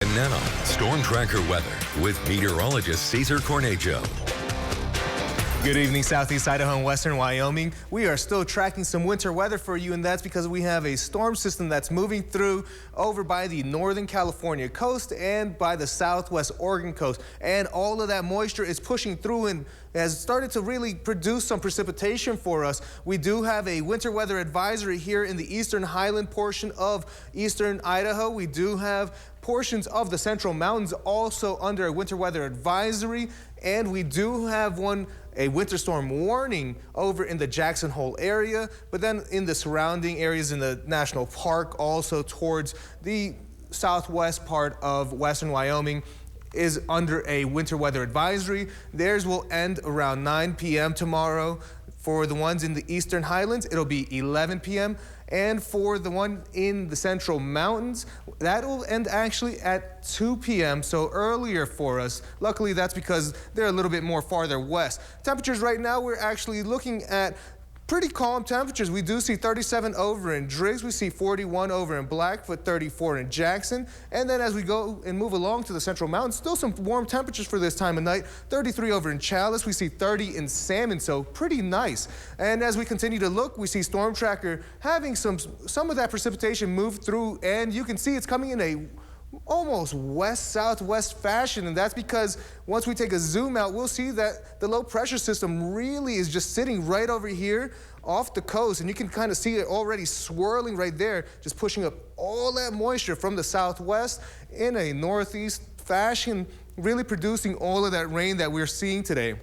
And now, Storm Tracker weather with meteorologist Cesar Cornejo. Good evening, Southeast Idaho and Western Wyoming. We are still tracking some winter weather for you, and that's because we have a storm system that's moving through over by the northern California coast and by the southwest Oregon coast. And all of that moisture is pushing through and has started to really produce some precipitation for us. We do have a winter weather advisory here in the eastern highland portion of eastern Idaho. We do have portions of the Central Mountains also under a winter weather advisory, and we do have a winter storm warning over in the Jackson Hole area, but then in the surrounding areas in the national park, also towards the southwest part of western Wyoming, is under a winter weather advisory. Theirs will end around 9 p.m. tomorrow. For the ones in the eastern highlands, it'll be 11 p.m. And for the one in the Central Mountains, that will end actually at 2 p.m., so earlier for us. Luckily, that's because they're a little bit more farther west. Temperatures right now, we're actually looking at pretty calm temperatures. We do see 37 over in Driggs. We see 41 over in Blackfoot, 34 in Jackson. And then as we go and move along to the Central Mountains, still some warm temperatures for this time of night. 33 over in Chalice. We see 30 in Salmon, so pretty nice. And as we continue to look, we see Storm Tracker having some of that precipitation move through, and you can see it's coming in a almost west-southwest fashion, and that's because once we take a zoom out, we'll see that the low pressure system really is just sitting right over here off the coast, and you can kind of see it already swirling right there, just pushing up all that moisture from the southwest in a northeast fashion, really producing all of that rain that we're seeing today,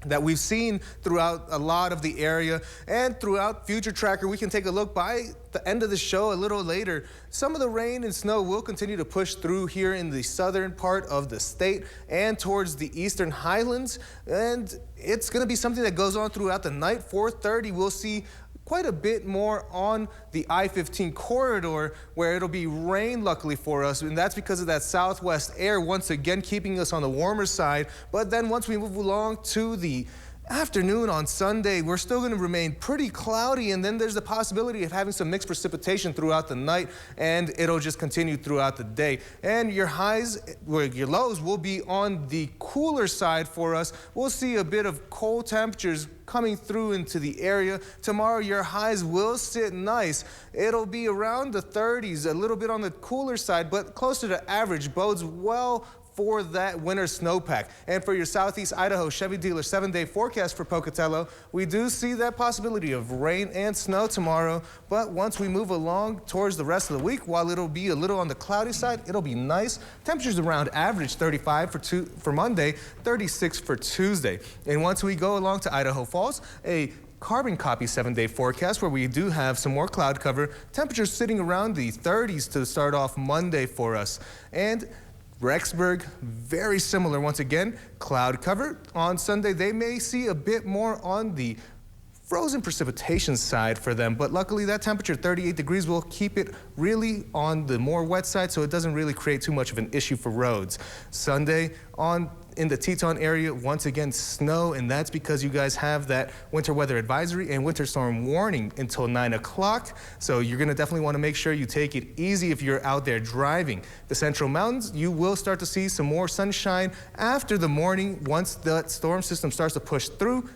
that we've seen throughout a lot of the area. And throughout Future Tracker, we can take a look by the end of the show a little later. Some of the rain and snow will continue to push through here in the southern part of the state and towards the eastern highlands, and it's going to be something that goes on throughout the night. 4:30, we'll see quite a bit more on the I-15 corridor, where it'll be rain, luckily for us, and that's because of that southwest air once again keeping us on the warmer side. But then once we move along to the afternoon on Sunday, we're still going to remain pretty cloudy, and then there's the possibility of having some mixed precipitation throughout the night, and it'll just continue throughout the day. And your highs, or your lows, will be on the cooler side for us. We'll see a bit of cold temperatures coming through into the area. Tomorrow, your highs will sit nice. It'll be around the 30s, a little bit on the cooler side, but closer to average. Bodes well for that winter snowpack. And for your Southeast Idaho Chevy dealer 7-day forecast for Pocatello, we do see that possibility of rain and snow tomorrow. But once we move along towards the rest of the week, while it'll be a little on the cloudy side, it'll be nice. Temperatures around average, 35 for Monday, 36 for Tuesday. And once we go along to Idaho Falls, a carbon copy 7-day forecast where we do have some more cloud cover. Temperatures sitting around the 30s to start off Monday for us. And Rexburg, very similar once again, cloud cover. On Sunday, they may see a bit more on the frozen precipitation side for them, but luckily that temperature, 38 degrees, will keep it really on the more wet side, so it doesn't really create too much of an issue for roads. Sunday, in the Teton area, once again, snow, and that's because you guys have that winter weather advisory and winter storm warning until 9 o'clock. So you're going to definitely want to make sure you take it easy if you're out there driving. The Central Mountains, you will start to see some more sunshine after the morning once that storm system starts to push through.